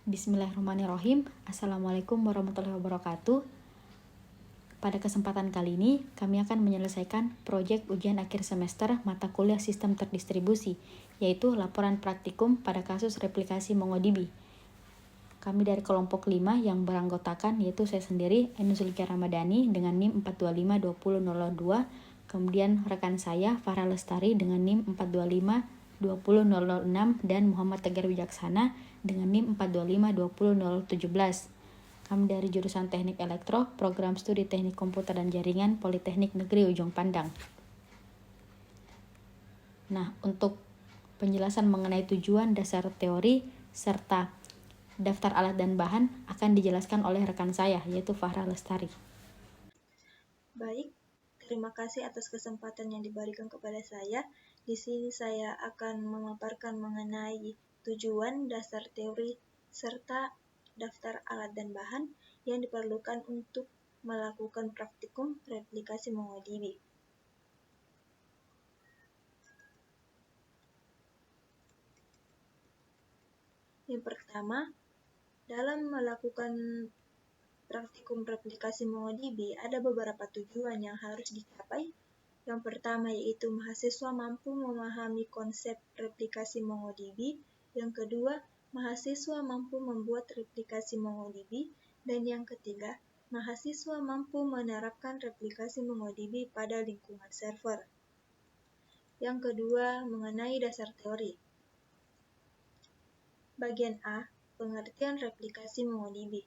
Bismillahirrahmanirrahim. Assalamualaikum warahmatullahi wabarakatuh. Pada kesempatan kali ini, kami akan menyelesaikan proyek ujian akhir semester mata kuliah sistem terdistribusi, yaitu laporan praktikum pada kasus replikasi MongoDB. Kami dari kelompok 5 yang beranggotakan, yaitu saya sendiri, Ainun Zulkia Ramadhani dengan NIM 4252002, kemudian rekan saya, Farah Lestari dengan NIM 4252006, dan Muhammad Tegar Wijaksana dengan NIM 4252017. Kami dari jurusan Teknik Elektro, Program Studi Teknik Komputer dan Jaringan, Politeknik Negeri Ujung Pandang. Nah, untuk penjelasan mengenai tujuan, dasar teori, serta daftar alat dan bahan akan dijelaskan oleh rekan saya, yaitu Farah Lestari. Baik, terima kasih atas kesempatan yang diberikan kepada saya. Di sini saya akan memaparkan mengenai tujuan, dasar teori, serta daftar alat dan bahan yang diperlukan untuk melakukan praktikum replikasi MongoDB. Yang pertama, dalam melakukan praktikum replikasi MongoDB ada beberapa tujuan yang harus dicapai. Yang pertama yaitu mahasiswa mampu memahami konsep replikasi MongoDB. Yang kedua, mahasiswa mampu membuat replikasi MongoDB. Dan yang ketiga, mahasiswa mampu menerapkan replikasi MongoDB pada lingkungan server. Yang kedua, mengenai dasar teori. Bagian A, pengertian replikasi MongoDB.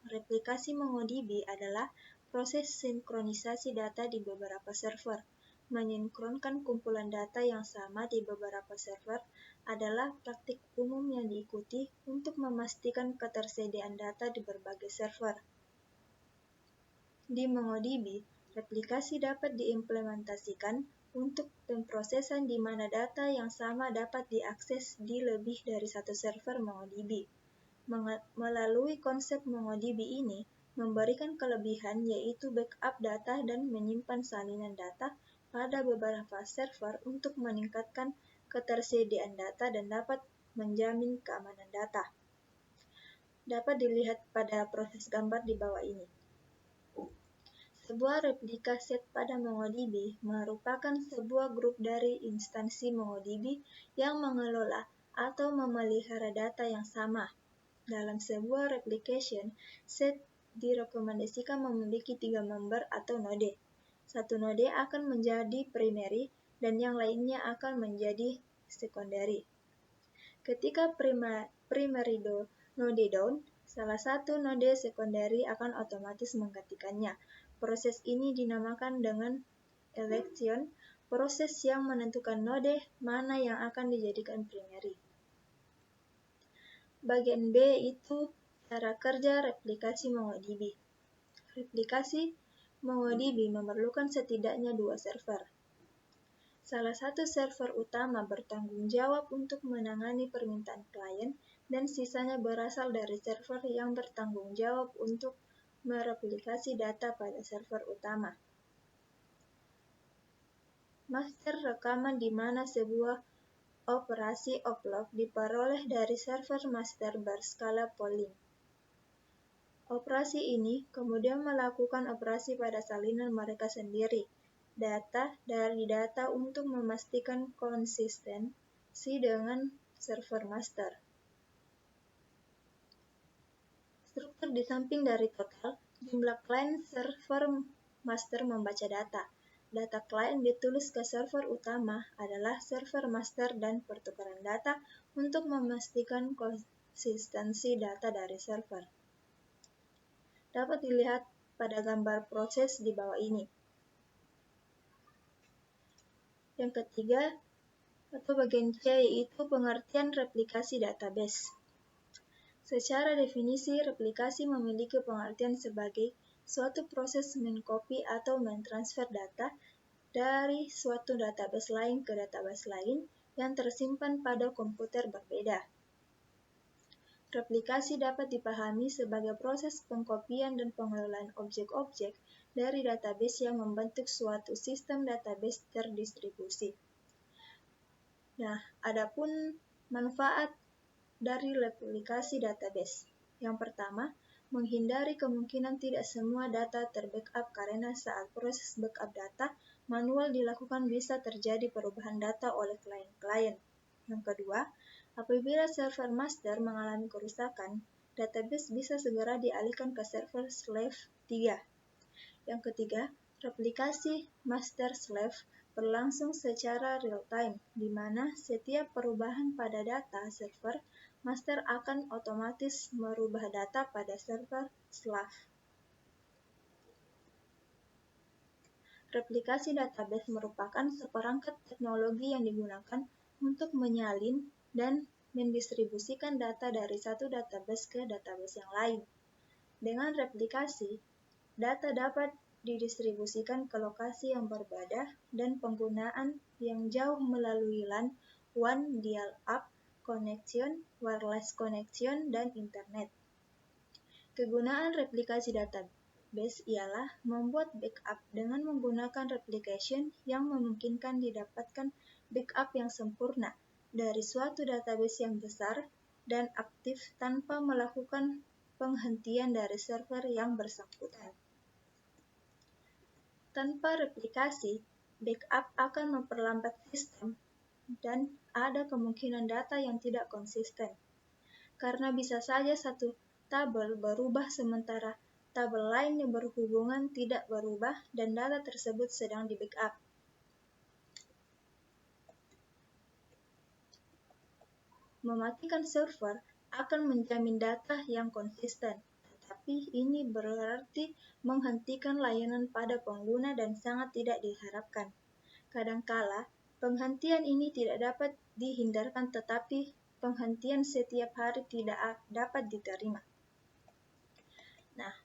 Replikasi MongoDB adalah proses sinkronisasi data di beberapa server. Mensinkronkan kumpulan data yang sama di beberapa server adalah praktik umum yang diikuti untuk memastikan ketersediaan data di berbagai server. Di MongoDB, replikasi dapat diimplementasikan untuk pemrosesan di mana data yang sama dapat diakses di lebih dari satu server MongoDB. Melalui konsep MongoDB ini, memberikan kelebihan yaitu backup data dan menyimpan salinan data pada beberapa server untuk meningkatkan ketersediaan data dan dapat menjamin keamanan data. Dapat dilihat pada proses gambar di bawah ini. Sebuah replika set pada MongoDB merupakan sebuah grup dari instansi MongoDB yang mengelola atau memelihara data yang sama. Dalam sebuah replication, set direkomendasikan memiliki 3 member atau node. Satu node akan menjadi primary dan yang lainnya akan menjadi secondary. Ketika primary node down, salah satu node secondary akan otomatis menggantikannya. Proses ini dinamakan dengan election, proses yang menentukan node mana yang akan dijadikan primary. Bagian B itu cara kerja replikasi MongoDB. Replikasi MongoDB memerlukan setidaknya 2 server. Salah satu server utama bertanggung jawab untuk menangani permintaan klien dan sisanya berasal dari server yang bertanggung jawab untuk mereplikasi data pada server utama. Master rekaman di mana sebuah operasi offload diperoleh dari server master berskala polling. Operasi ini kemudian melakukan operasi pada salinan mereka sendiri, data dari data untuk memastikan konsistensi dengan server master. Struktur di samping dari total, jumlah klien server master membaca data. Data klien ditulis ke server utama adalah server master dan pertukaran data untuk memastikan konsistensi data dari server. Dapat dilihat pada gambar proses di bawah ini. Yang ketiga, atau bagian C, yaitu pengertian replikasi database. Secara definisi, replikasi memiliki pengertian sebagai suatu proses mencopy atau mentransfer data dari suatu database lain ke database lain yang tersimpan pada komputer berbeda. Replikasi dapat dipahami sebagai proses pengkopian dan pengelolaan objek-objek dari database yang membentuk suatu sistem database terdistribusi. Nah, adapun manfaat dari replikasi database. Yang pertama, menghindari kemungkinan tidak semua data terbackup karena saat proses backup data manual dilakukan bisa terjadi perubahan data oleh klien-klien. Yang kedua, apabila server master mengalami kerusakan, database bisa segera dialihkan ke server slave 3. Yang ketiga, replikasi master-slave berlangsung secara real-time, di mana setiap perubahan pada data server master akan otomatis merubah data pada server slave. Replikasi database merupakan seperangkat teknologi yang digunakan untuk menyalin dan mendistribusikan data dari satu database ke database yang lain. Dengan replikasi, data dapat didistribusikan ke lokasi yang berbeda dan penggunaan yang jauh melalui LAN, WAN, dial-up connection, wireless connection, dan internet. Kegunaan replikasi database ialah membuat backup dengan menggunakan replication yang memungkinkan didapatkan backup yang sempurna dari suatu database yang besar dan aktif tanpa melakukan penghentian dari server yang bersangkutan. Tanpa replikasi, backup akan memperlambat sistem dan ada kemungkinan data yang tidak konsisten. Karena bisa saja satu tabel berubah sementara tabel lain yang berhubungan tidak berubah dan data tersebut sedang di-backup. Mematikan server akan menjamin data yang konsisten. Tapi ini berarti menghentikan layanan pada pengguna dan sangat tidak diharapkan. Kadangkala, penghentian ini tidak dapat dihindarkan tetapi penghentian setiap hari tidak dapat diterima. Nah,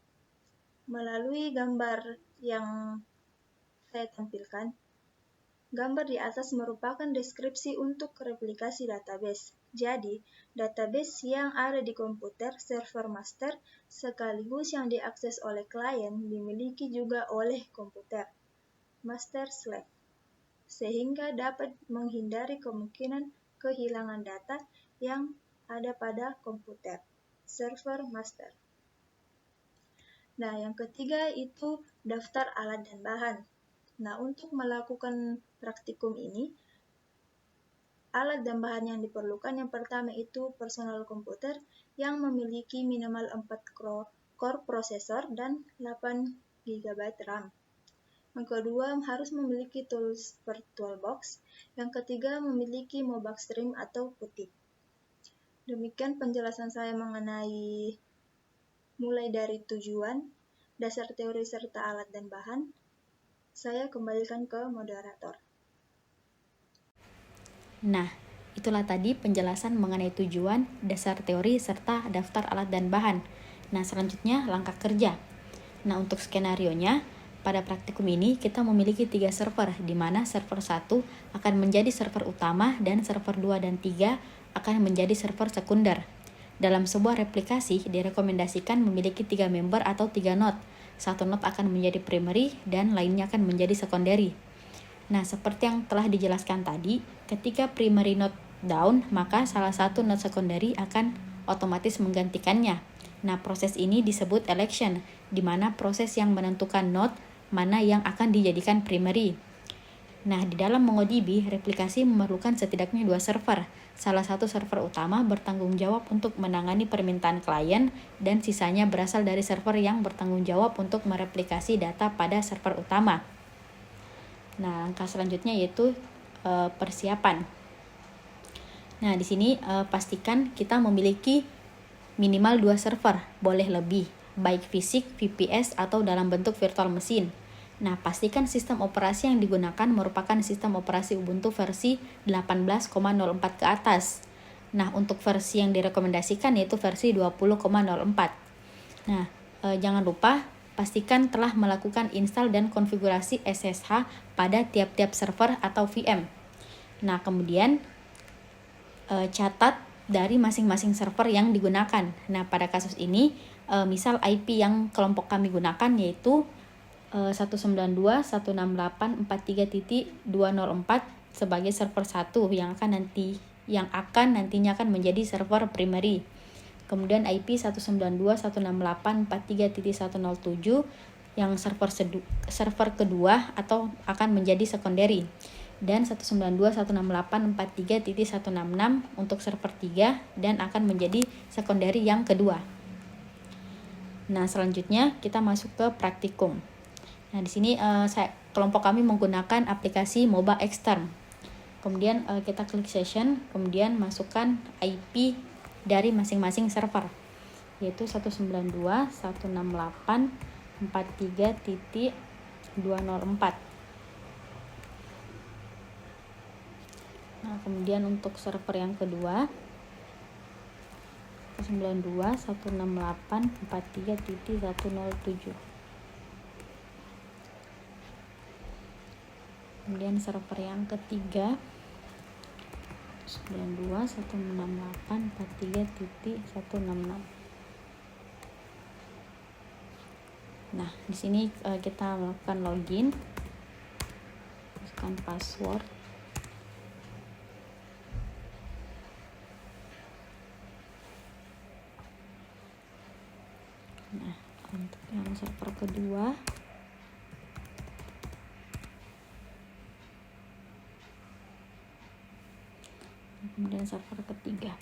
melalui gambar yang saya tampilkan, gambar di atas merupakan deskripsi untuk replikasi database. Jadi, database yang ada di komputer server master sekaligus yang diakses oleh klien dimiliki juga oleh komputer master slave, sehingga dapat menghindari kemungkinan kehilangan data yang ada pada komputer server master. Nah, yang ketiga itu daftar alat dan bahan. Nah, untuk melakukan praktikum ini, alat dan bahan yang diperlukan yang pertama itu personal komputer yang memiliki minimal 4 core prosesor dan 8 GB RAM. Yang kedua, harus memiliki tools VirtualBox. Yang ketiga, memiliki Mobile Stream atau putih. Demikian penjelasan saya mengenai mulai dari tujuan, dasar teori serta alat dan bahan. Saya kembalikan ke moderator. Nah, itulah tadi penjelasan mengenai tujuan, dasar teori, serta daftar alat dan bahan. Nah, selanjutnya langkah kerja. Nah, untuk skenarionya, pada praktikum ini kita memiliki 3 server, di mana server 1 akan menjadi server utama dan server 2 dan 3 akan menjadi server sekunder. Dalam sebuah replikasi, direkomendasikan memiliki 3 member atau 3 node. Satu node akan menjadi primary dan lainnya akan menjadi secondary. Nah, seperti yang telah dijelaskan tadi, ketika primary node down, maka salah satu node secondary akan otomatis menggantikannya. Nah, proses ini disebut election, di mana proses yang menentukan node mana yang akan dijadikan primary. Nah, di dalam MongoDB, replikasi memerlukan setidaknya 2 server. Salah satu server utama bertanggung jawab untuk menangani permintaan klien, dan sisanya berasal dari server yang bertanggung jawab untuk mereplikasi data pada server utama. Nah, langkah selanjutnya yaitu persiapan. Nah, di sini pastikan kita memiliki minimal 2 server, boleh lebih, baik fisik, VPS, atau dalam bentuk virtual machine. Nah, pastikan sistem operasi yang digunakan merupakan sistem operasi Ubuntu versi 18.04 ke atas. Nah, untuk versi yang direkomendasikan yaitu versi 20.04. Nah, jangan lupa pastikan telah melakukan install dan konfigurasi SSH pada tiap-tiap server atau VM. Nah, kemudian catat dari masing-masing server yang digunakan. Nah, pada kasus ini, misal IP yang kelompok kami gunakan yaitu 192.168.43.204 sebagai server 1 yang akan nanti yang nantinya akan menjadi server primary. Kemudian IP 192.168.43.107 yang server kedua atau akan menjadi secondary, dan 192.168.43.166 untuk server 3 dan akan menjadi secondary yang kedua. Nah, selanjutnya kita masuk ke praktikum. Nah, di sini kelompok kami menggunakan aplikasi MOBA Extern. Kemudian kita klik session, kemudian masukkan IP dari masing-masing server, yaitu 192.168.43.204. Nah, kemudian untuk server yang kedua 192.168.43.107. Kemudian server yang ketiga 192.168.43.166. Nah, di sini kita melakukan login, masukkan password. Nah, untuk yang server kedua kemudian server ketiga.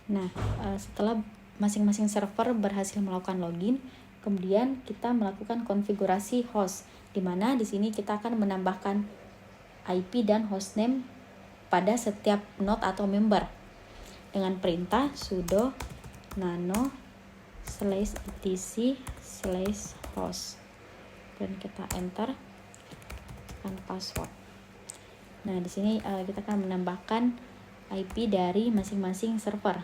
Nah, setelah masing-masing server berhasil melakukan login, kemudian kita melakukan konfigurasi host, di mana di sini kita akan menambahkan IP dan hostname pada setiap node atau member dengan perintah sudo nano /etc/host, dan kita enter dan password. Nah, di sini kita akan menambahkan IP dari masing-masing server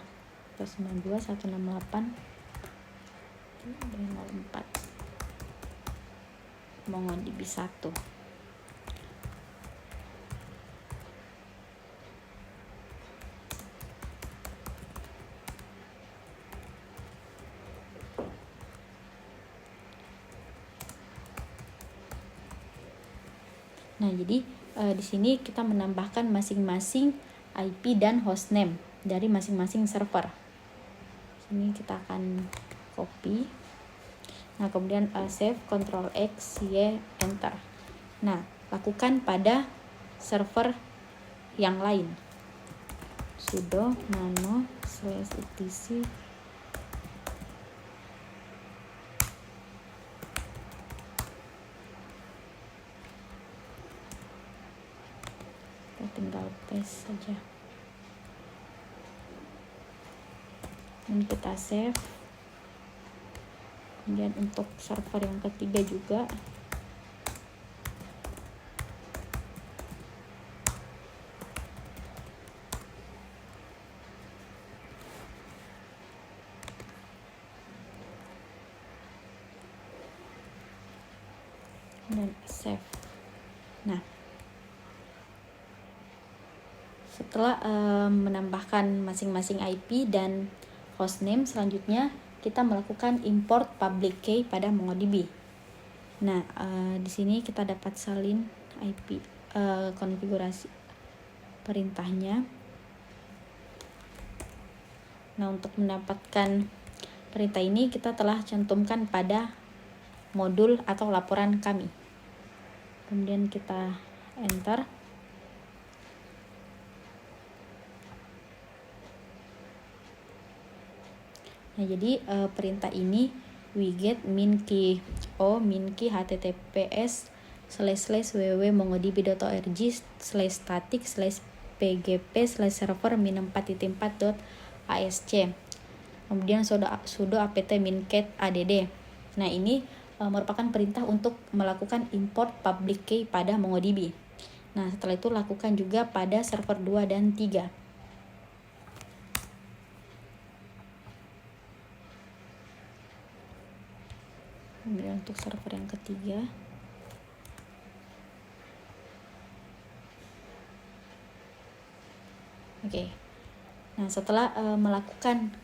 192.168.04 MongoDB 1. Nah, jadi di sini kita menambahkan masing-masing IP dan hostname dari masing-masing server. Sini kita akan copy. Nah, kemudian save, Ctrl X, Y, enter. Nah, lakukan pada server yang lain. Sudo nano /etc. Kita tinggal paste saja. Dan kita save. Kemudian untuk server yang ketiga juga dan save. Nah, setelah menambahkan masing-masing IP dan hostname, selanjutnya kita melakukan import public key pada MongoDB. Nah, di sini kita dapat salin IP konfigurasi perintahnya. Nah, untuk mendapatkan perintah ini kita telah cantumkan pada modul atau laporan kami. Kemudian kita enter. Nah, jadi perintah ini wget min key https://www.mongodb.org/static/pgp/server min4.4.asc. Kemudian sudo apt mincat add. Nah, ini merupakan perintah untuk melakukan import public key pada MongoDB. Nah, setelah itu lakukan juga pada server 2 dan 3. Kemudian untuk server yang ketiga Oke. Nah, setelah melakukan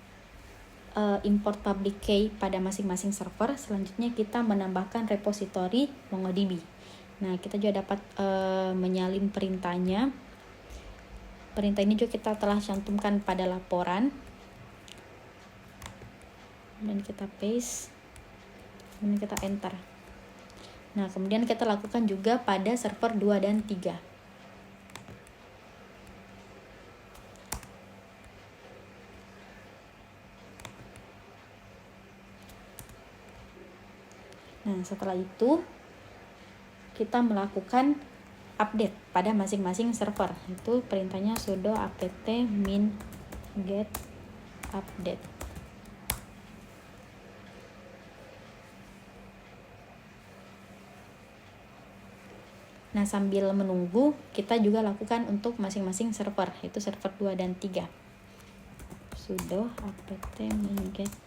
import public key pada masing-masing server, selanjutnya kita menambahkan repository MongoDB. Nah, kita juga dapat menyalin perintahnya. Perintah ini juga kita telah cantumkan pada laporan. Dan kita paste. Kemudian kita enter. Nah, kemudian kita lakukan juga pada server 2 dan 3. Nah, setelah itu kita melakukan update pada masing-masing server. Itu perintahnya sudo apt min get update. Nah, sambil menunggu, kita juga lakukan untuk masing-masing server, yaitu server 2 dan 3. Sudo apt min get update.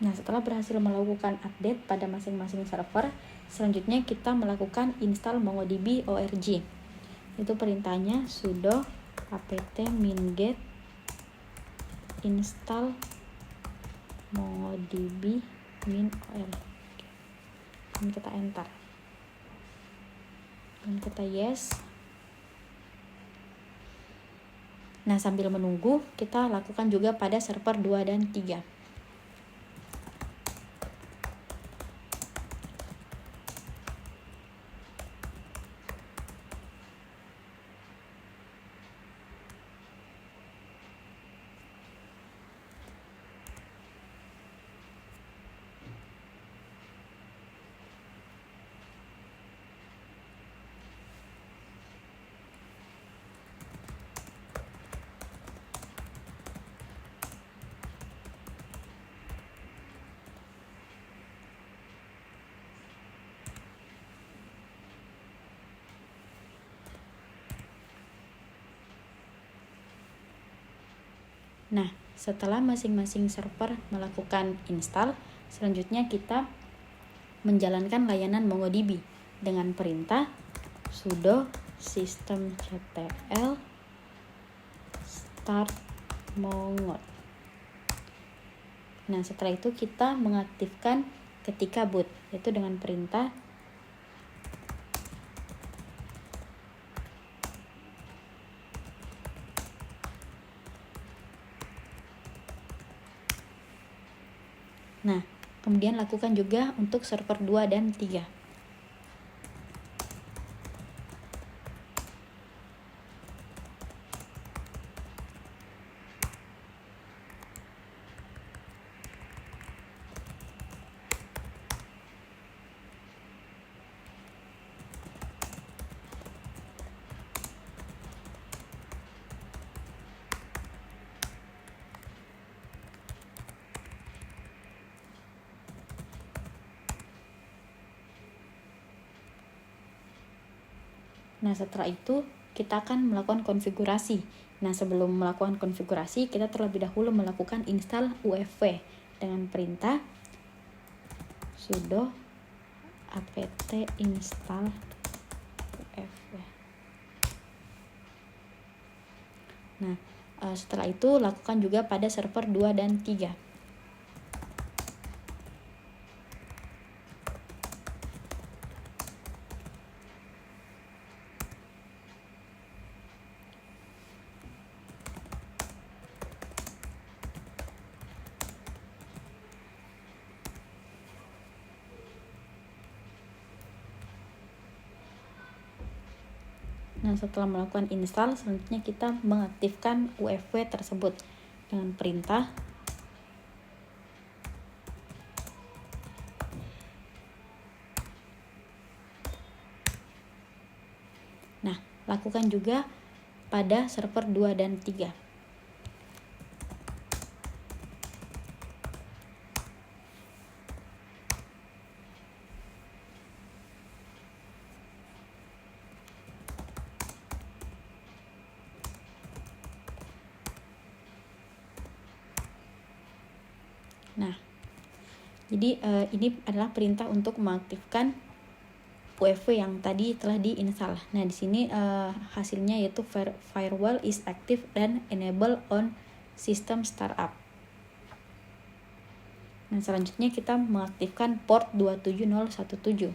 Nah, setelah berhasil melakukan update pada masing-masing server, selanjutnya kita melakukan install MongoDB org. Itu perintahnya sudo apt min get install MongoDB min org. Dan kita enter. Dan kita yes. Nah, sambil menunggu, kita lakukan juga pada server 2 dan 3. Nah, setelah masing-masing server melakukan install, selanjutnya kita menjalankan layanan MongoDB dengan perintah sudo systemctl start mongo. Nah, setelah itu kita mengaktifkan ketika boot, yaitu dengan perintah Nah, kemudian lakukan juga untuk server 2 dan 3. Nah, setelah itu kita akan melakukan konfigurasi. Nah, sebelum melakukan konfigurasi, kita terlebih dahulu melakukan install UEFI dengan perintah sudo apt install UEFI. Nah, setelah itu lakukan juga pada server 2 dan 3. Nah, setelah melakukan install, selanjutnya kita mengaktifkan UEFI tersebut dengan perintah Nah, lakukan juga pada server 2 dan 3. Nah, jadi ini adalah perintah untuk mengaktifkan UEFI yang tadi telah diinstal. Nah, di sini hasilnya yaitu firewall is active dan enable on system startup. Nah, selanjutnya kita mengaktifkan port 27017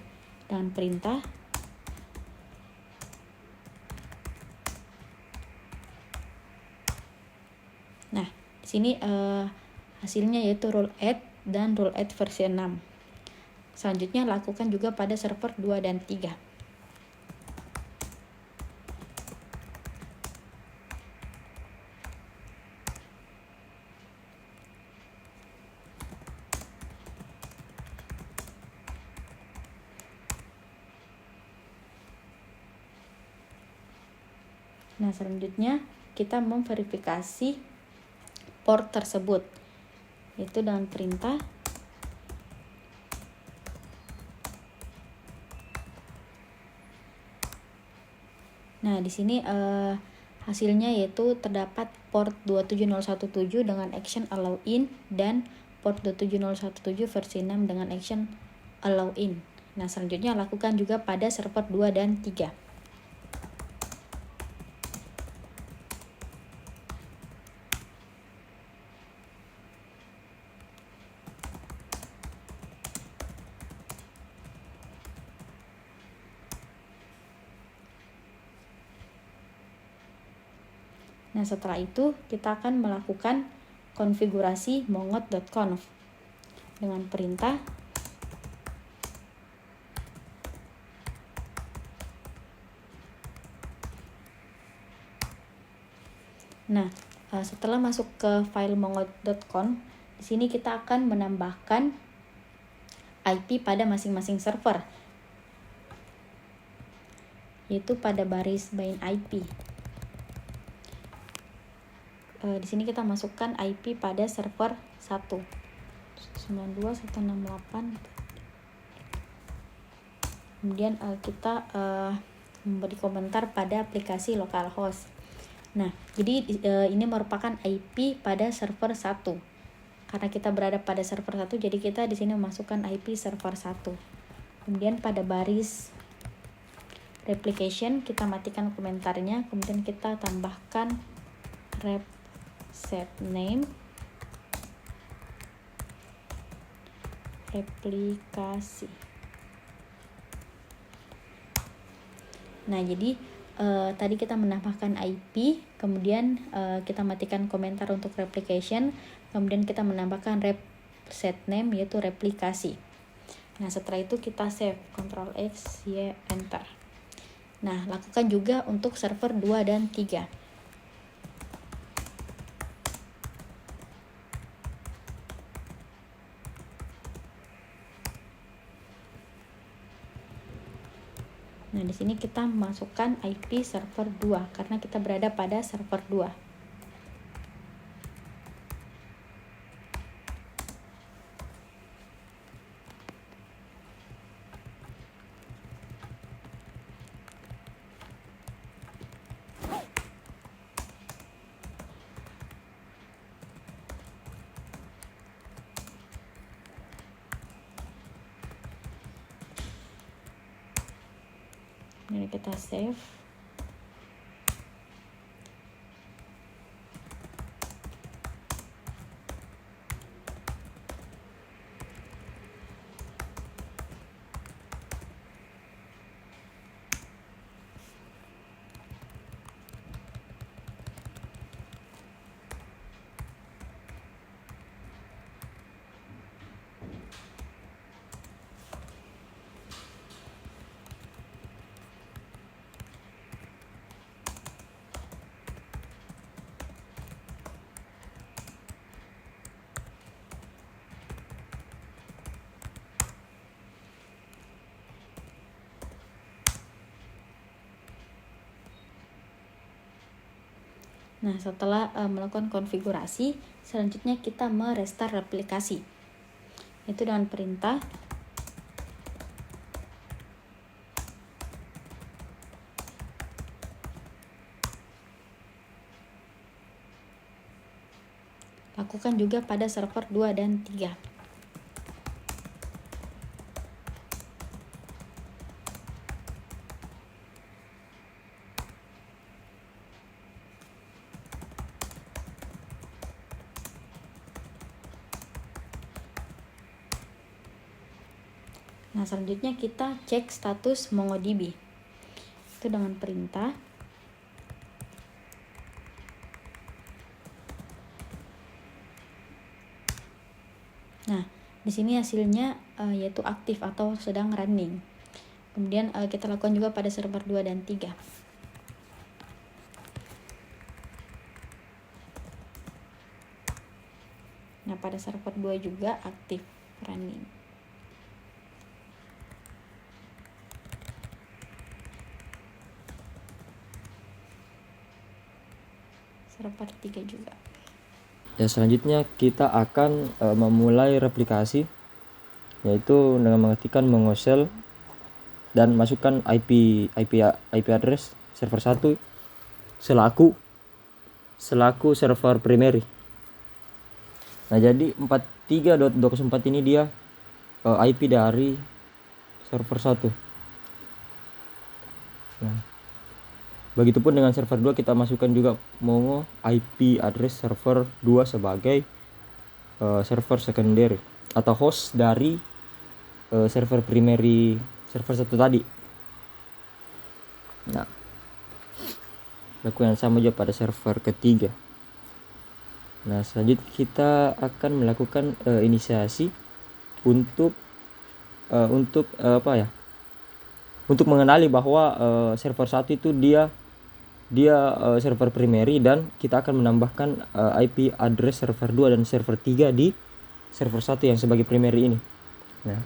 dengan perintah Nah, di sini hasilnya yaitu rule 8 dan rule 8 versi 6. Selanjutnya lakukan juga pada server 2 dan 3. Nah, selanjutnya kita memverifikasi port tersebut, yaitu dengan perintah Nah, di sini hasilnya yaitu terdapat port 27017 dengan action allow in dan port 27017 versi 6 dengan action allow in. Nah, selanjutnya lakukan juga pada server 2 dan 3. Nah, setelah itu kita akan melakukan konfigurasi mongodb.conf dengan perintah Nah, setelah masuk ke file mongodb.conf, di sini kita akan menambahkan IP pada masing-masing server, yaitu pada baris bind IP. Di sini kita masukkan IP pada server 1 92.168. Kemudian kita memberi komentar pada aplikasi localhost. Nah, jadi ini merupakan IP pada server 1. Karena kita berada pada server 1, jadi kita di sini memasukkan IP server 1. Kemudian pada baris replication kita matikan komentarnya, kemudian kita tambahkan rep set name replikasi. Nah, jadi tadi kita menambahkan IP, kemudian kita matikan komentar untuk replication, kemudian kita menambahkan rep set name yaitu replikasi. Nah, setelah itu kita save, Ctrl X, Y, Enter. Nah, lakukan juga untuk server 2 dan 3. Nah, di sini kita masukkan IP server 2 karena kita berada pada server 2. Ini kita save. Nah, setelah melakukan konfigurasi, selanjutnya kita merestart replikasi. Itu dengan perintah lakukan juga pada server 2 dan 3. Nah, selanjutnya kita cek status MongoDB. Itu dengan perintah Nah, di sini hasilnya yaitu aktif atau sedang running. Kemudian kita lakukan juga pada server 2 dan 3. Nah, pada server 2 juga aktif running. Server 3 juga. Ya, selanjutnya kita akan memulai replikasi, yaitu dengan mengetikkan mongoshell dan masukkan IP address server 1 selaku server primary. Nah, jadi 43.24 ini dia IP dari server 1. Nah, begitupun dengan server 2 kita masukkan juga mongo IP address server 2 sebagai server secondary atau host dari server primary server 1 tadi. Nah, lakukan yang sama juga pada server ketiga. Nah, selanjutnya kita akan melakukan inisiasi untuk untuk mengenali bahwa server 1 itu dia server primary, dan kita akan menambahkan IP address server 2 dan server 3 di server 1 yang sebagai primary ini. Nah,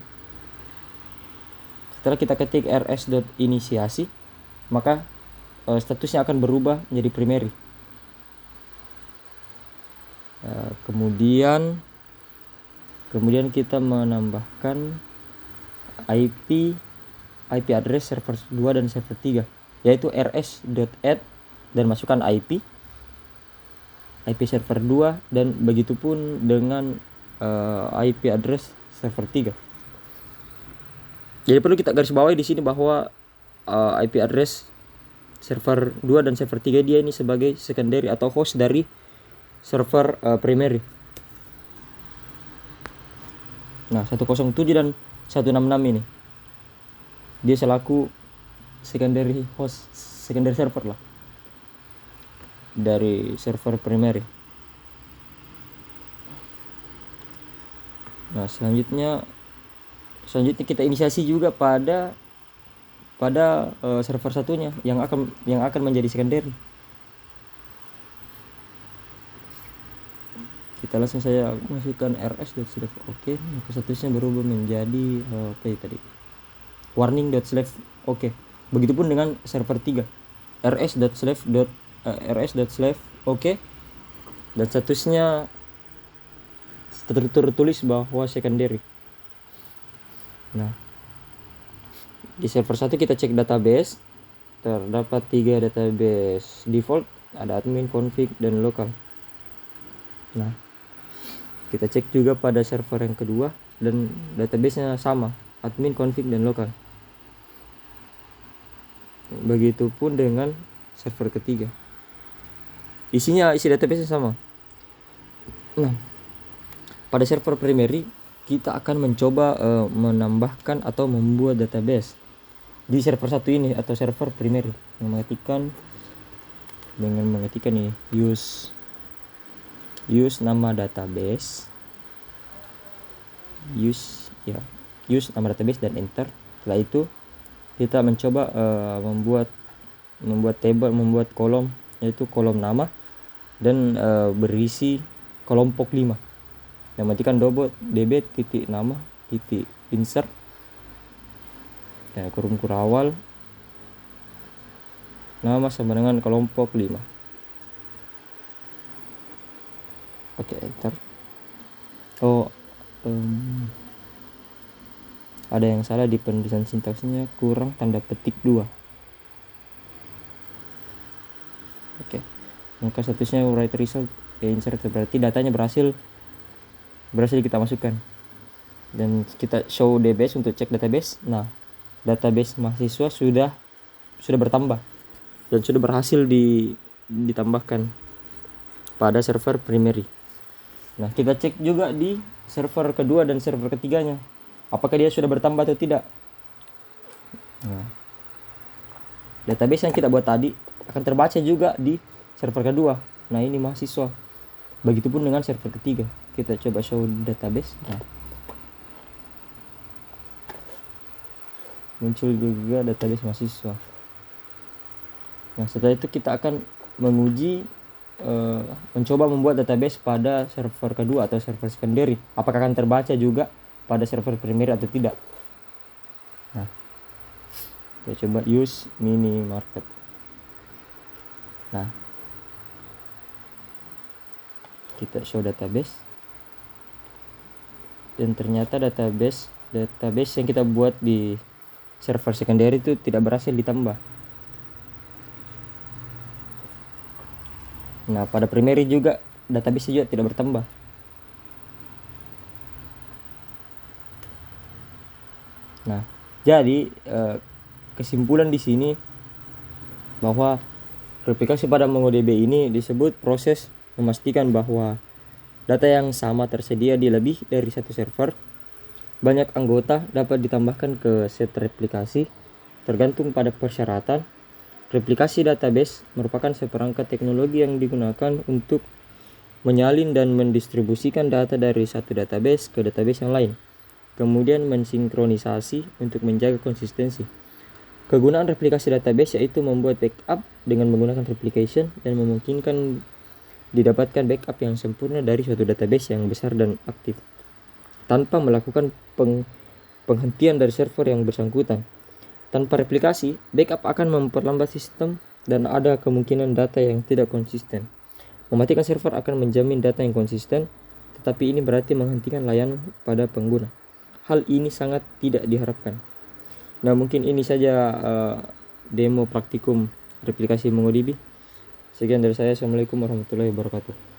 setelah kita ketik rs.inisiasi, maka statusnya akan berubah menjadi primary. Kemudian kita menambahkan IP address server 2 dan server 3, yaitu rs.add dan masukkan IP server 2, dan begitupun dengan IP address server 3. Jadi perlu kita garis bawahi di sini bahwa IP address server 2 dan server 3 dia ini sebagai secondary atau host dari server primary. Nah, 107 dan 166 ini dia selaku secondary host, secondary server lah dari server primary. Nah, selanjutnya kita inisiasi juga pada server satunya yang akan menjadi secondary. Kita langsung saya masukkan rs.slave oke, maka statusnya berubah menjadi warning.slave oke. Begitupun dengan server 3 rs.slave oke, dan statusnya tertulis bahwa secondary. Nah, di server 1 kita cek database, terdapat 3 database default, ada admin, config, dan lokal. Nah, kita cek juga pada server yang kedua, dan database-nya sama, admin, config, dan lokal. Begitupun dengan server ketiga, isi database sama. Nah, pada server primary kita akan mencoba menambahkan atau membuat database di server satu ini atau server primary, dengan mengetikkan ini use nama database, use nama database dan enter. Setelah itu kita mencoba membuat table, membuat kolom, yaitu kolom nama, dan berisi kelompok 5 yang mengetikkan db titik nama titik insert kurung kurawal nama sama dengan kelompok 5. yang salah di penulisan sintaksnya, kurang tanda petik 2. Oke. Maka statusnya write result insert, berarti datanya berhasil kita masukkan. Dan kita show DBS untuk cek database. Nah, database mahasiswa sudah bertambah dan sudah berhasil ditambahkan pada server primary. Nah, kita cek juga di server kedua dan server ketiganya, apakah dia sudah bertambah atau tidak. Nah, database yang kita buat tadi akan terbaca juga di server kedua. Nah, ini mahasiswa. Begitupun dengan server ketiga. Kita coba show database. Nah, muncul juga database mahasiswa. Nah, setelah itu kita akan mencoba membuat database pada server kedua atau server secondary. Apakah akan terbaca juga pada server primary atau tidak. Nah, kita coba use mini market. Nah, kita show database. Dan ternyata database yang kita buat di server secondary itu tidak berhasil ditambah. Nah, pada primary juga database juga tidak bertambah. Nah, jadi kesimpulan di sini bahwa replikasi pada MongoDB ini disebut proses memastikan bahwa data yang sama tersedia di lebih dari satu server. Banyak anggota dapat ditambahkan ke set replikasi tergantung pada persyaratan. Replikasi database merupakan seperangkat teknologi yang digunakan untuk menyalin dan mendistribusikan data dari satu database ke database yang lain, kemudian mensinkronisasi untuk menjaga konsistensi. Kegunaan replikasi database yaitu membuat backup dengan menggunakan replication dan memungkinkan didapatkan backup yang sempurna dari suatu database yang besar dan aktif tanpa melakukan penghentian dari server yang bersangkutan. Tanpa replikasi, backup akan memperlambat sistem dan ada kemungkinan data yang tidak konsisten. Mematikan server akan menjamin data yang konsisten, tetapi ini berarti menghentikan layanan pada pengguna. Hal ini sangat tidak diharapkan. Nah, mungkin ini saja demo praktikum replikasi MongoDB. Sekian dari saya. Assalamualaikum warahmatullahi wabarakatuh.